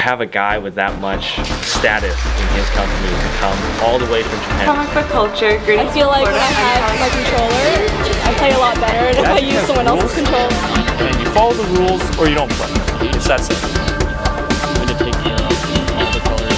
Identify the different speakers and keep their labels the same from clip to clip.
Speaker 1: have a guy with that much status in his company to come all the way from Japan.
Speaker 2: Comic book culture, great.
Speaker 3: I feel like when I have my controller, I play a lot better than if I use someone else's controller.
Speaker 4: And you follow the rules or you don't play. It's that simple. When you take care of the colors.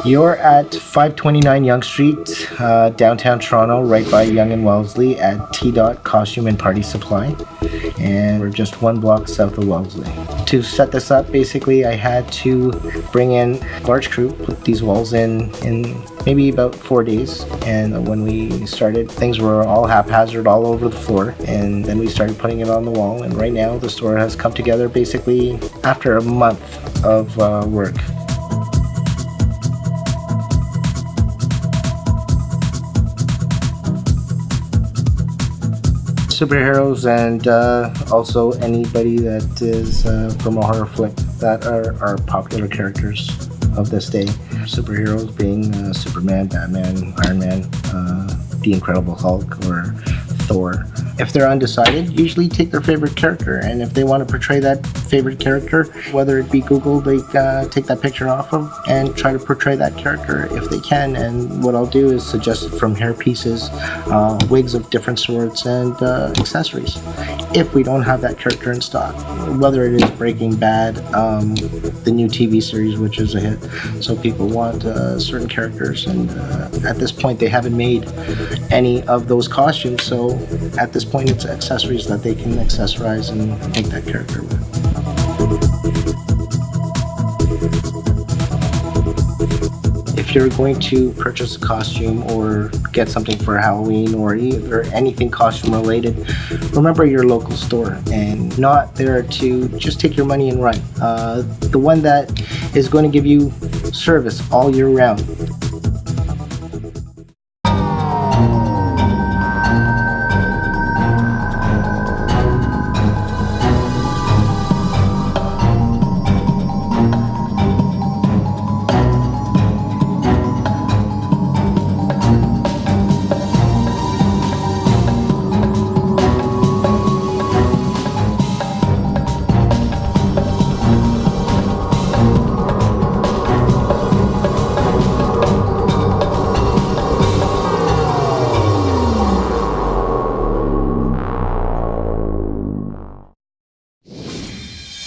Speaker 5: You're at 529 Yonge Street, downtown Toronto, right by Yonge and Wellesley at T-Dot Costume and Party Supply. And we're just one block south of Wellesley. To set this up, basically, I had to bring in a large crew, put these walls in maybe about 4 days. And when we started, things were all haphazard all over the floor. And then we started putting it on the wall. And right now, the store has come together basically after a month of work. Superheroes and also anybody that is from a horror flick that are popular characters of this day. Superheroes being Superman, Batman, Iron Man, the Incredible Hulk, or Thor. If they're undecided, usually take their favorite character, and if they want to portray that favorite character, whether it be Google, they take that picture off of and try to portray that character if they can. And what I'll do is suggest from hair pieces, wigs of different sorts, and accessories. If we don't have that character in stock, whether it is Breaking Bad, the new TV series, which is a hit, so people want certain characters, and at this point they haven't made any of those costumes, so at this point it's accessories that they can accessorize and make that character with. If you're going to purchase a costume or get something for Halloween or anything costume related, remember your local store and not there to just take your money and run. The one that is going to give you service all year round.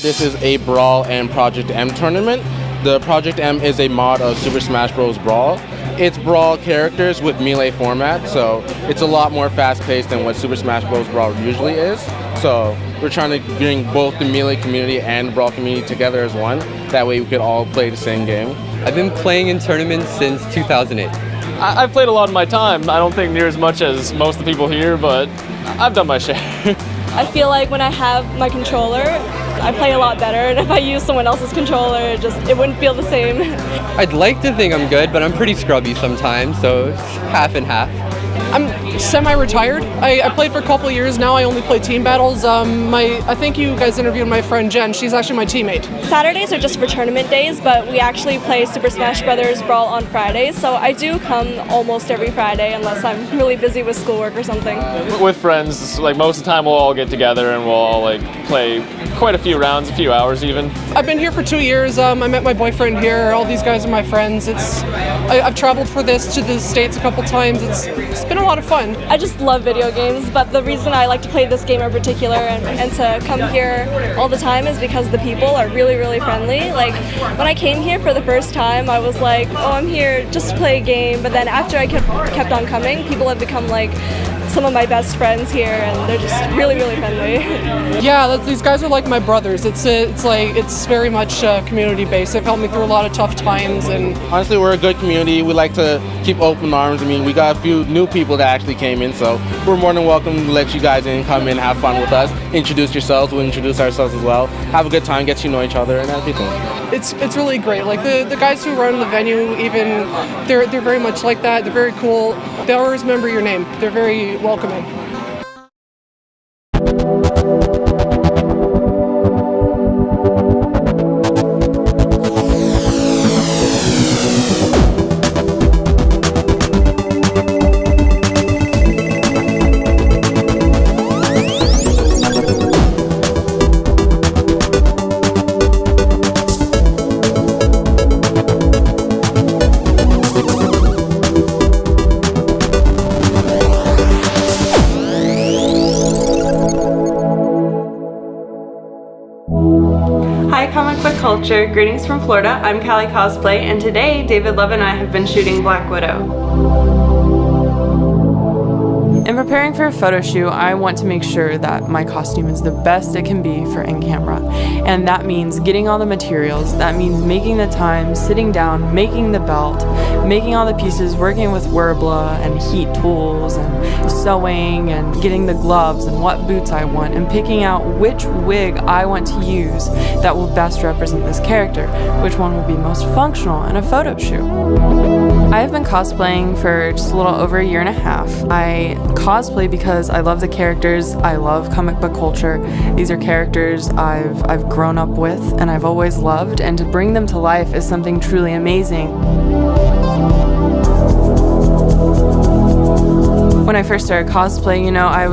Speaker 6: This is a Brawl and Project M tournament. The Project M is a mod of Super Smash Bros. Brawl. It's Brawl characters with melee format, so it's a lot more fast-paced than what Super Smash Bros. Brawl usually is. So we're trying to bring both the melee community and the Brawl community together as one. That way we could all play the same game.
Speaker 7: I've been playing in tournaments since 2008.
Speaker 4: I've played a lot of my time. I don't think near as much as most of the people here, but I've done my share.
Speaker 3: I feel like when I have my controller, I play a lot better, and if I use someone else's controller, it wouldn't feel the same.
Speaker 7: I'd like to think I'm good, but I'm pretty scrubby sometimes, so it's half and half.
Speaker 8: I'm semi-retired. I played for a couple of years now. I only play team battles. I think you guys interviewed my friend Jen. She's actually my teammate. Saturdays are just for tournament days, but we actually play Super Smash Bros. Brawl on Fridays, so I do come almost every Friday unless I'm really busy with schoolwork or something.
Speaker 4: With friends, like most of the time we'll all get together and we'll all like play quite a few rounds, a few hours even. I've been here for 2 years. I met my boyfriend here. All these guys are my friends. I've traveled for this to the States a couple times. It's been a lot of fun.
Speaker 3: I just love video games, but the reason I like to play this game in particular and to come here all the time is because the people are really, really friendly. Like, when I came here for the first time, I was like, oh, I'm here just to play a game, but then after I kept on coming, people have become like some of my best friends here, and they're just really, really friendly. Yeah, these guys are like my brothers. It's very much community based. They've helped me through a lot of tough times, and
Speaker 6: honestly, we're a good community. We like to keep open arms. I mean, we got a few new people that actually came in, so we're more than welcome to let you guys in, come in, have fun with us, introduce yourselves. We'll introduce ourselves as well. Have a good time, get to know each other, and everything.
Speaker 8: It's really great. Like the guys who run the venue, even they're very much like that. They're very cool. They always remember your name. They're very welcoming.
Speaker 2: Hi comic book culture, greetings from Florida. I'm Callie Cosplay, and today David Love and I have been shooting Black Widow. In preparing for a photo shoot, I want to make sure that my costume is the best it can be for in camera. And that means getting all the materials, that means making the time, sitting down, making the belt, making all the pieces, working with WRBL and heat tools and sewing and getting the gloves and what boots I want and picking out which wig I want to use that will best represent this character, which one will be most functional in a photo shoot. I have been cosplaying for just a little over a year and a half. I cosplay because I love the characters, I love comic book culture. These are characters I've grown up with and I've always loved, and to bring them to life is something truly amazing. When I first started cosplay, you know, I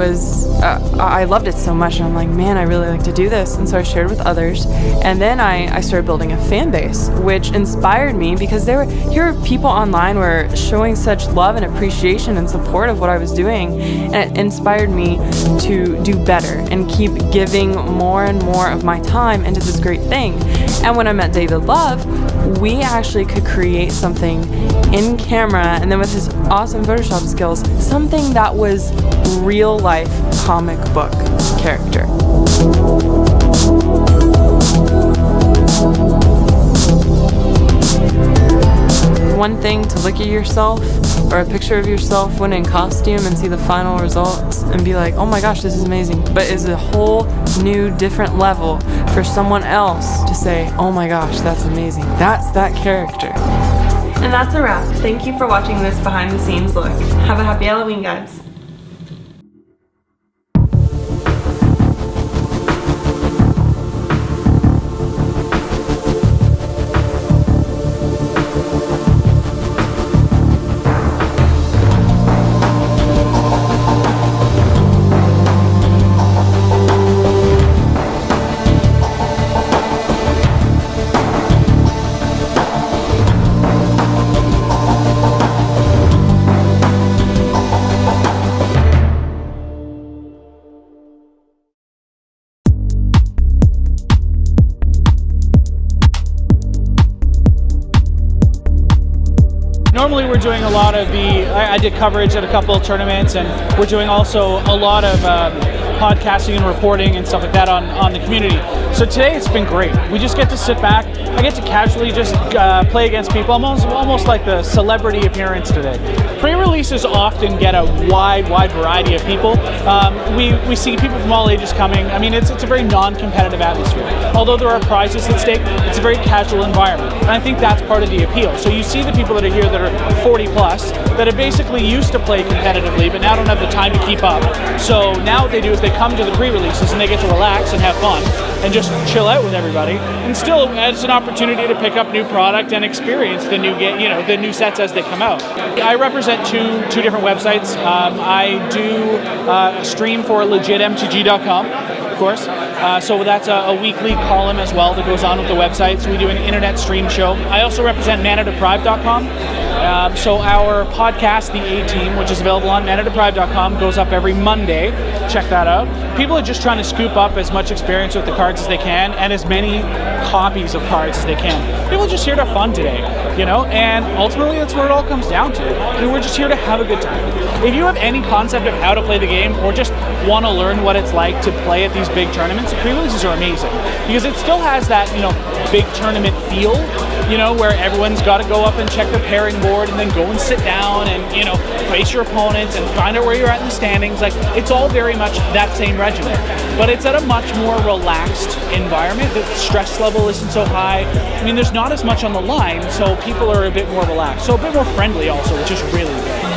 Speaker 2: loved it so much, and I'm like, man, I really like to do this, and so I shared with others, and then I started building a fan base, which inspired me because here were people online were showing such love and appreciation and support of what I was doing, and it inspired me to do better and keep giving more and more of my time into this great thing. And when I met David Love, we actually could create something in camera, and then with his awesome Photoshop skills, something that was real life comic book character. One thing to look at yourself or a picture of yourself when in costume and see the final results and be like, oh my gosh, this is amazing, but is a whole new different level for someone else to say, oh my gosh, that's amazing, that's that character. And that's a wrap. Thank you for watching this behind the scenes look. Have a happy Halloween, guys.
Speaker 9: Normally we're doing a lot of I did coverage at a couple of tournaments, and we're doing also a lot of podcasting and reporting and stuff like that on the community. So today it's been great. We just get to sit back. I get to casually just play against people, almost like the celebrity appearance today. Pre-releases often get a wide variety of people. We see people from all ages coming. I mean, it's a very non-competitive atmosphere. Although there are prizes at stake, it's a very casual environment. And I think that's part of the appeal. So you see the people that are here that are 40 plus, that are basically used to play competitively, but now don't have the time to keep up. So now what they do is they come to the pre-releases and they get to relax and have fun and just chill out with everybody. And still, it's an opportunity to pick up new product and experience the new the new sets as they come out. I represent two different websites. I do stream for lbHWbR.com, of course. So that's a weekly column as well that goes on with the website. So we do an internet stream show. I also represent manadeprived.com. So our podcast, The A-Team, which is available on manadeprived.com, goes up every Monday. Check that out. People are just trying to scoop up as much experience with the cards as they can and as many copies of cards as they can. People are just here to have fun today, and ultimately that's what it all comes down to. I mean, we're just here to have a good time. If you have any concept of how to play the game or just want to learn what it's like to play at these big tournaments, the pre-releases are amazing because it still has that, big tournament feel, where everyone's got to go up and check the pairing board and then go and sit down and, face your opponents and find out where you're at in the standings. Like, it's all very much that same regimen, but it's at a much more relaxed environment. The stress level isn't so high. I mean, there's not as much on the line, so people are a bit more relaxed. So a bit more friendly also, which is really good.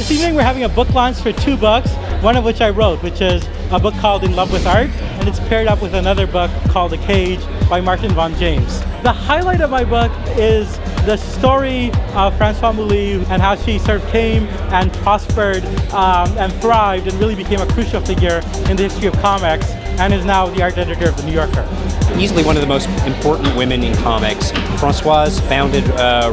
Speaker 10: This evening we're having a book launch for 2 books, one of which I wrote, which is a book called In Love with Art, and it's paired up with another book called A Cage by Martin von James. The highlight of my book is the story of Francois Mouly and how she sort of came and prospered and thrived and really became a crucial figure in the history of comics and is now the art editor of The New Yorker.
Speaker 11: Easily one of the most important women in comics. Francoise founded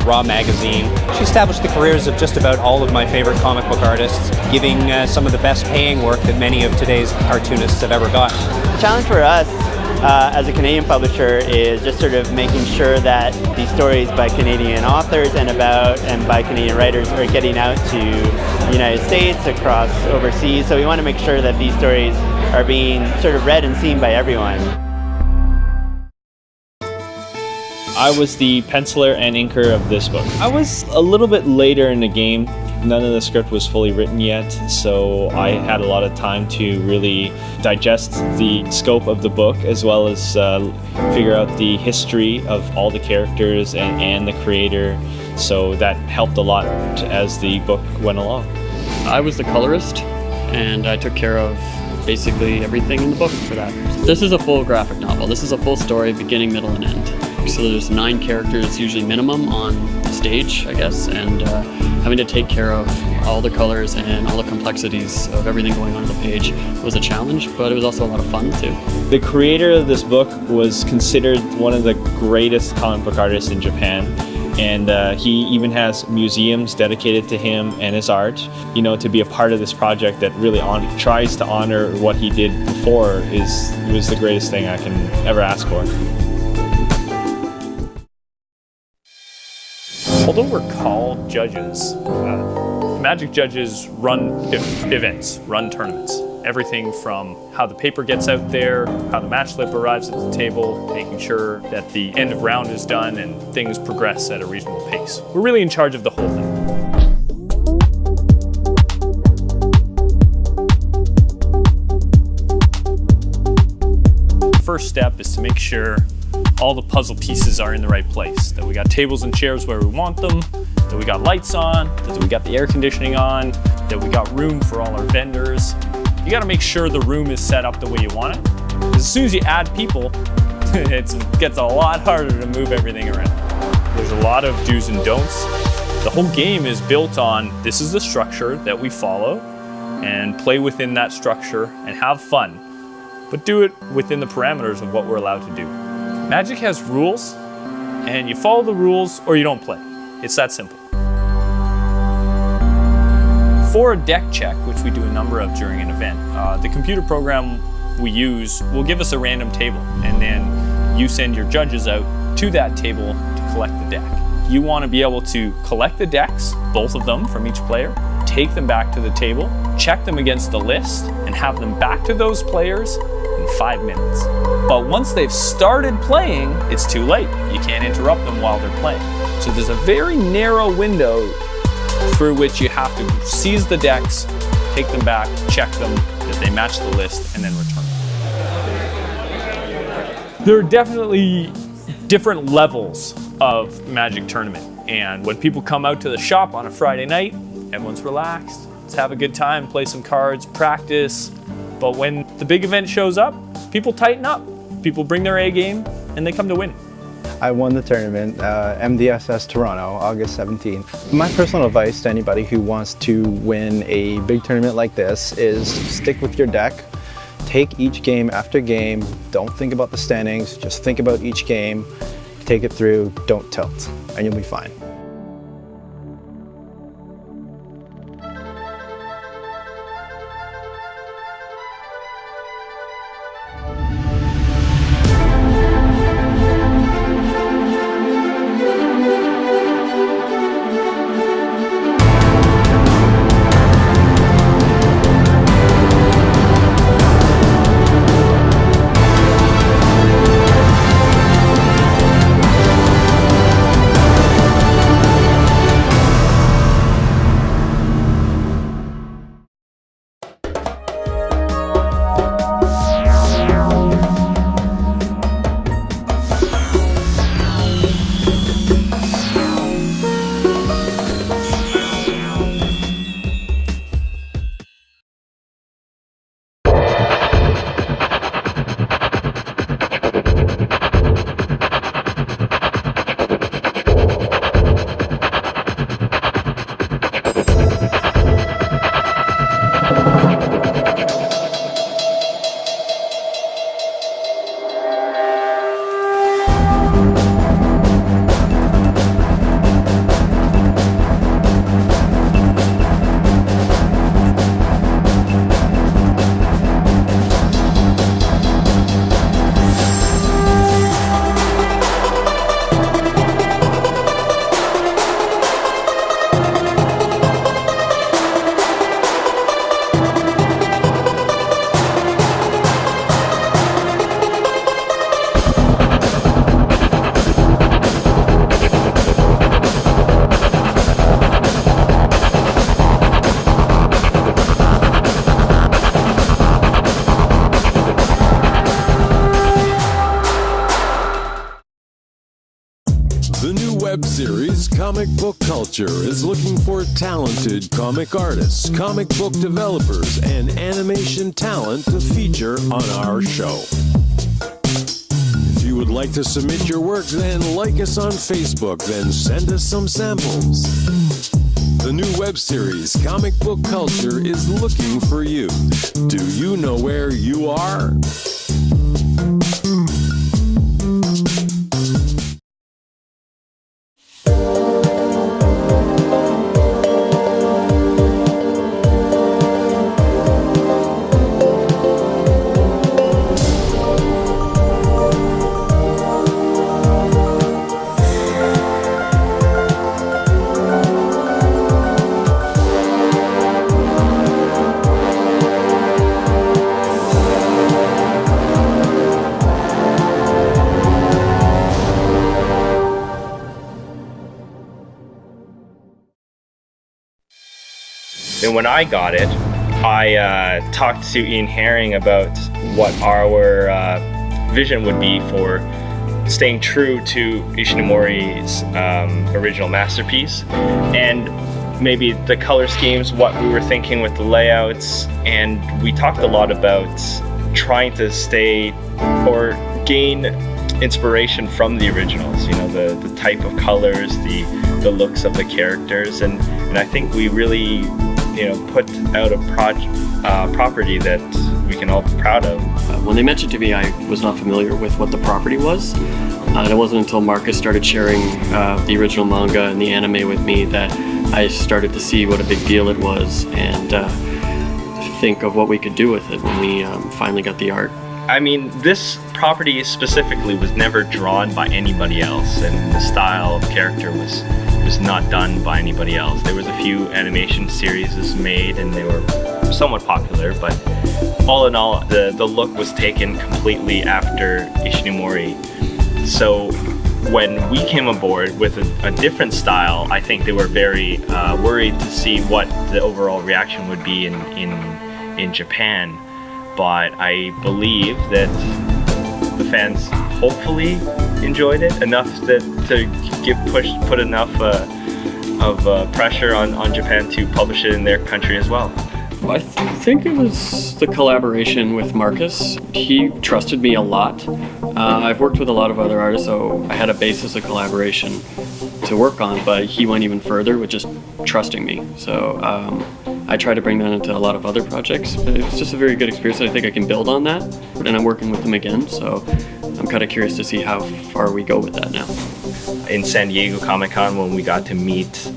Speaker 11: Raw magazine. She established the careers of just about all of my favorite comic book artists, giving some of the best paying work that many of today's cartoonists have ever got.
Speaker 12: The challenge for us as a Canadian publisher is just sort of making sure that these stories by Canadian authors and by Canadian writers are getting out to the United States, across overseas. So we want to make sure that these stories are being sort of read and seen by everyone.
Speaker 1: I was the penciler and inker of this book. I was a little bit later in the game. None of the script was fully written yet, so I had a lot of time to really digest the scope of the book, as well as figure out the history of all the characters and the creator. So that helped a lot as the book went along.
Speaker 13: I was the colorist, and I took care of basically everything in the book for that. This is a full graphic novel. This is a full story, beginning, middle, and end. So there's 9 characters, usually minimum, on the stage, I guess, and having to take care of all the colors and all the complexities of everything going on the page was a challenge, but it was also a lot of fun too.
Speaker 1: The creator of this book was considered one of the greatest comic book artists in Japan, and he even has museums dedicated to him and his art. You know, to be a part of this project that really tries to honor what he did before was the greatest thing I can ever ask for.
Speaker 14: Although we're called judges, Magic judges run events, run tournaments. Everything from how the paper gets out there, how the match slip arrives at the table, making sure that the end of round is done and things progress at a reasonable pace. We're really in charge of the whole thing. First step is to make sure all the puzzle pieces are in the right place, that we got tables and chairs where we want them, that we got lights on, that we got the air conditioning on, that we got room for all our vendors. You gotta make sure the room is set up the way you want it. As soon as you add people, it gets a lot harder to move everything around. There's a lot of do's and don'ts. The whole game is built on, this is the structure that we follow, and play within that structure and have fun, but do it within the parameters of what we're allowed to do. Magic has rules, and you follow the rules or you don't play. It's that simple. For a deck check, which we do a number of during an event, the computer program we use will give us a random table, and then you send your judges out to that table to collect the deck. You want to be able to collect the decks, both of them from each player, take them back to the table, check them against the list, and have them back to those players in 5 minutes. But once they've started playing, it's too late. You can't interrupt them while they're playing. So there's a very narrow window through which you have to seize the decks, take them back, check them, that they match the list, and then return them. There are definitely different levels of Magic Tournament. And when people come out to the shop on a Friday night, everyone's relaxed. Let's have a good time, play some cards, practice. But when the big event shows up, people tighten up. People bring their A game, and they come to win.
Speaker 15: I won the tournament, MDSS Toronto, August 17th. My personal advice to anybody who wants to win a big tournament like this is stick with your deck. Take each game after game. Don't think about the standings, just think about each game. Take it through, don't tilt, and you'll be fine.
Speaker 16: comic book culture is looking for talented comic artists, comic book developers, and animation talent to feature on our show. If you would like to submit your work, then like us on Facebook, then send us some samples. The new web series, Comic Book Culture, is looking for you. Do you know where you are?
Speaker 1: And when I got it, I talked to Ian Herring about what our vision would be for staying true to Ishinomori's original masterpiece, and maybe the color schemes, what we were thinking with the layouts. And we talked a lot about trying to stay or gain inspiration from the originals, you know, the type of colors, the looks of the characters, and I think we really, you know, put out a property that we can all be proud of.
Speaker 13: When they mentioned to me, I was not familiar with what the property was. And it wasn't until Marcus started sharing the original manga and the anime with me that I started to see what a big deal it was and think of what we could do with it when we finally got the art.
Speaker 1: I mean, this property specifically was never drawn by anybody else, and the style of character was not done by anybody else. There was a few animation series made and they were somewhat popular, but all in all, the look was taken completely after Ishinomori. So when we came aboard with a different style, I think they were very worried to see what the overall reaction would be in Japan. But I believe that the fans hopefully enjoyed it enough to put enough of pressure on Japan to publish it in their country as well.
Speaker 13: I think it was the collaboration with Marcus. He trusted me a lot. I've worked with a lot of other artists, so I had a basis of collaboration to work on, but he went even further with just trusting me. So I try to bring that into a lot of other projects, but it was just a very good experience. I think I can build on that, and I'm working with him again, so I'm kind of curious to see how far we go with that now.
Speaker 1: In San Diego Comic-Con, when we got to meet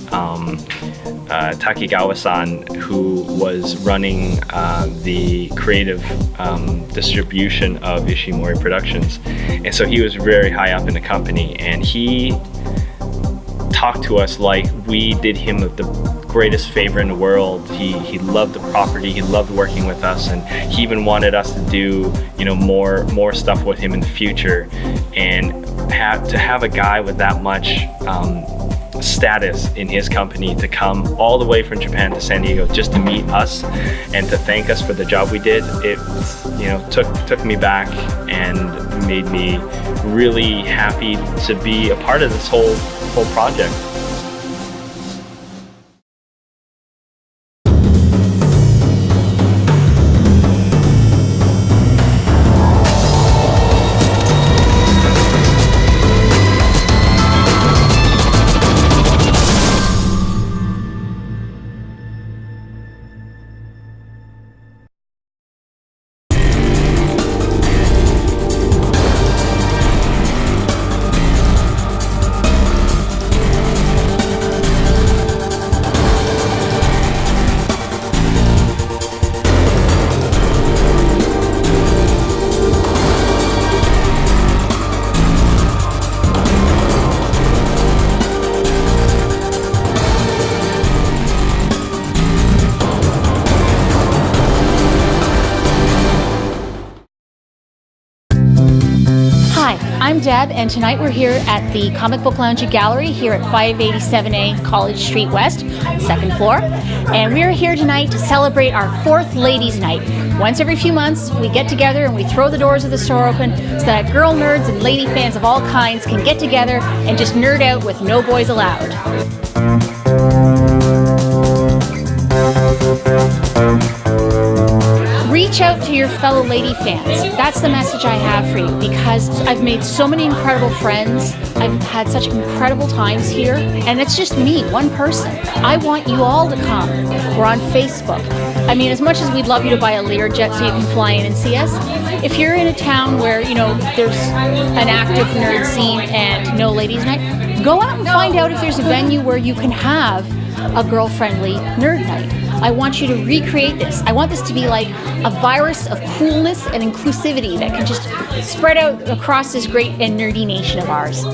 Speaker 1: Takigawa-san, who was running the creative distribution of Ishimori Productions, and so he was very high up in the company, and he talked to us like we did him the greatest favor in the world. He loved the property, he loved working with us, and he even wanted us to do, you know, more stuff with him in the future. And to have a guy with that much status in his company to come all the way from Japan to San Diego just to meet us and to thank us for the job we did, it, you know, took me back and made me really happy to be a part of this whole project.
Speaker 17: Deb, and tonight we're here at the Comic Book Lounge and Gallery here at 587A College Street West, second floor. And we're here tonight to celebrate our 4th Ladies' Night. Once every few months, we get together and we throw the doors of the store open so that girl nerds and lady fans of all kinds can get together and just nerd out with no boys allowed. Reach out to your fellow lady fans. That's the message I have for you, because I've made so many incredible friends. I've had such incredible times here, and it's just me, one person. I want you all to come. We're on Facebook. I mean, as much as we'd love you to buy a Learjet so you can fly in and see us, if you're in a town where, you know, there's an active nerd scene and no ladies' night, go out and find out if there's a venue where you can have a girl-friendly nerd night. I want you to recreate this. I want this to be like a virus of coolness and inclusivity that can just spread out across this great and nerdy nation of ours.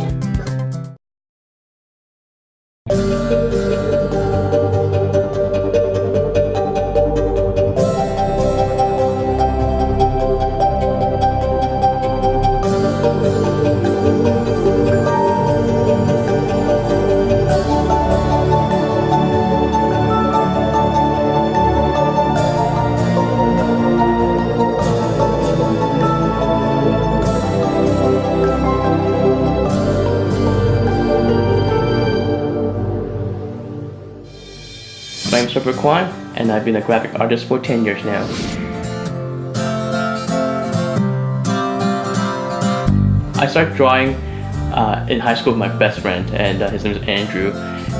Speaker 18: I'm Super Kwan, and I've been a graphic artist for 10 years now. I started drawing in high school with my best friend, and his name is Andrew.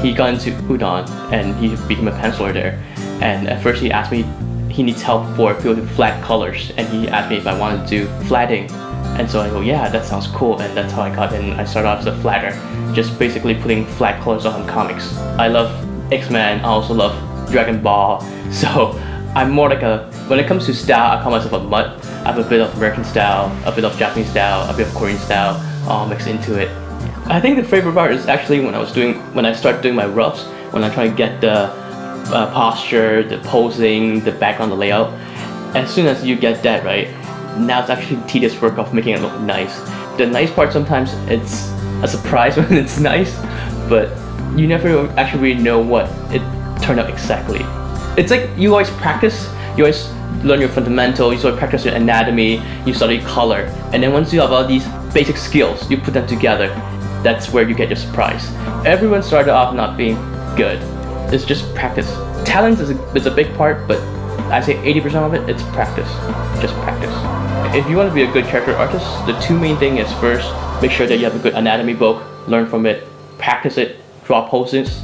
Speaker 18: He got into udon, and he became a penciler there. And at first he asked me, he needs help for people to flat colors, and he asked me if I wanted to do flatting. And so I go, yeah, that sounds cool, and that's how I got in. I started off as a flatter, just basically putting flat colors on comics. I love X-Men, I also love Dragon Ball, so I'm more like when it comes to style, I call myself a mutt. I have a bit of American style, a bit of Japanese style, a bit of Korean style, all mixed into it. I think the favorite part is actually when I started doing my roughs, when I try to get the posture, the posing, the background, the layout. As soon as you get that right, now it's actually tedious work of making it look nice. The nice part sometimes it's a surprise when it's nice, but you never actually really know what it turned out exactly. It's like you always practice, you always learn your fundamental, you sort of practice your anatomy, you study color, and then once you have all these basic skills, you put them together, that's where you get your surprise. Everyone started off not being good. It's just practice. Talent is a big part, but I say 80% of it, it's practice. Just practice. If you want to be a good character artist, the two main things is first, make sure that you have a good anatomy book, learn from it, practice it, draw poses.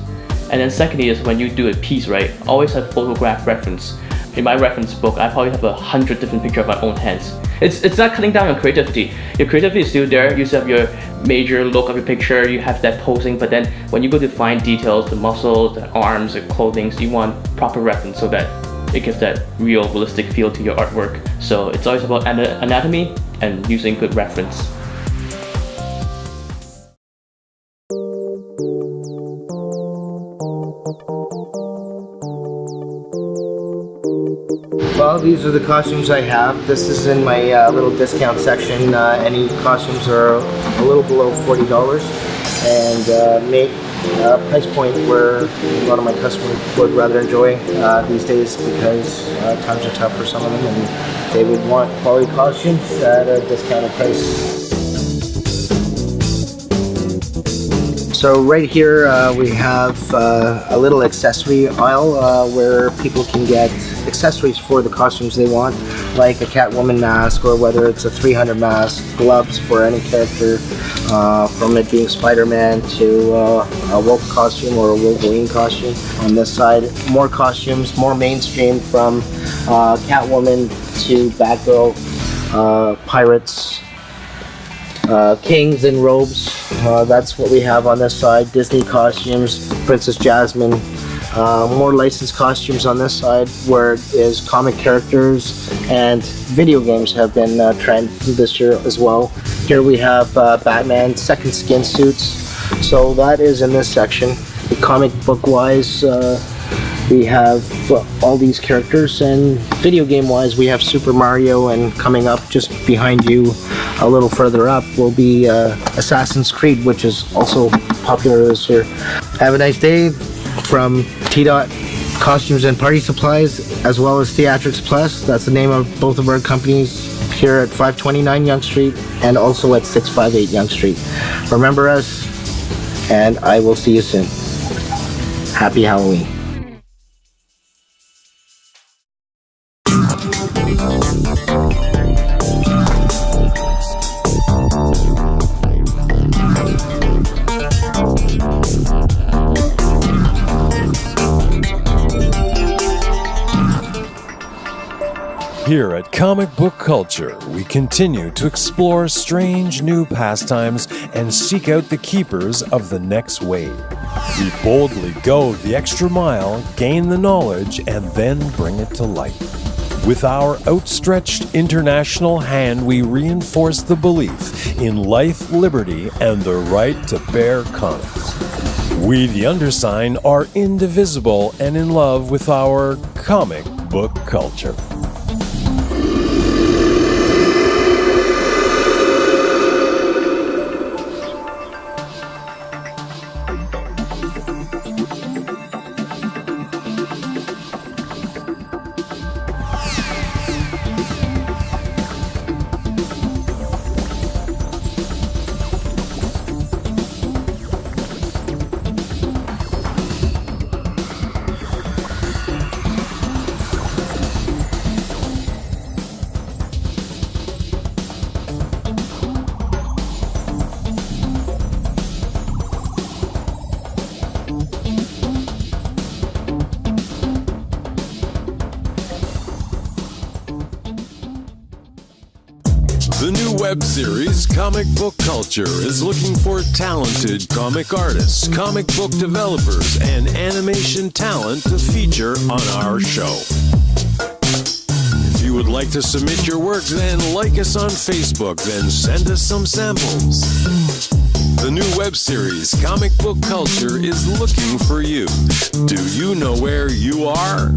Speaker 18: And then secondly is when you do a piece, right, always have photograph reference. In my reference book, I probably have 100 different pictures of my own hands. It's not cutting down on creativity. Your creativity is still there. You still have your major look of your picture, you have that posing, but then when you go to fine details, the muscles, the arms, the clothing, you want proper reference so that it gives that real, realistic feel to your artwork. So it's always about anatomy and using good reference.
Speaker 5: Well, these are the costumes I have. This is in my little discount section. Any costumes are a little below $40 and make a price point where a lot of my customers would rather enjoy these days because times are tough for some of them and they would want quality costumes at a discounted price. So right here we have a little accessory aisle where people can get accessories for the costumes they want, like a Catwoman mask or whether it's a 300 mask, gloves for any character, from it being Spider-Man to a Wolf costume or a Wolverine costume. On this side, more costumes, more mainstream from Catwoman to Batgirl, pirates, kings in robes. That's what we have on this side. Disney costumes, Princess Jasmine. More licensed costumes on this side, where it is comic characters and video games have been trend this year as well. Here we have Batman second skin suits. So that is in this section. Comic book wise, we have all these characters, and video game wise we have Super Mario, and coming up just behind you a little further up will be Assassin's Creed, which is also popular this year. Have a nice day from T-Dot Costumes and Party Supplies, as well as Theatrics Plus. That's the name of both of our companies here at 529 Yonge Street and also at 658 Yonge Street. Remember us, and I will see you soon. Happy Halloween.
Speaker 16: Here at Comic Book Culture, we continue to explore strange new pastimes and seek out the keepers of the next wave. We boldly go the extra mile, gain the knowledge, and then bring it to life. With our outstretched international hand, we reinforce the belief in life, liberty, and the right to bear comics. We, the undersigned, are indivisible and in love with our comic book culture. The new web series, Comic Book Culture, is looking for talented comic artists, comic book developers, and animation talent to feature on our show. If you would like to submit your work, then like us on Facebook, then send us some samples. The new web series, Comic Book Culture, is looking for you. Do you know where you are?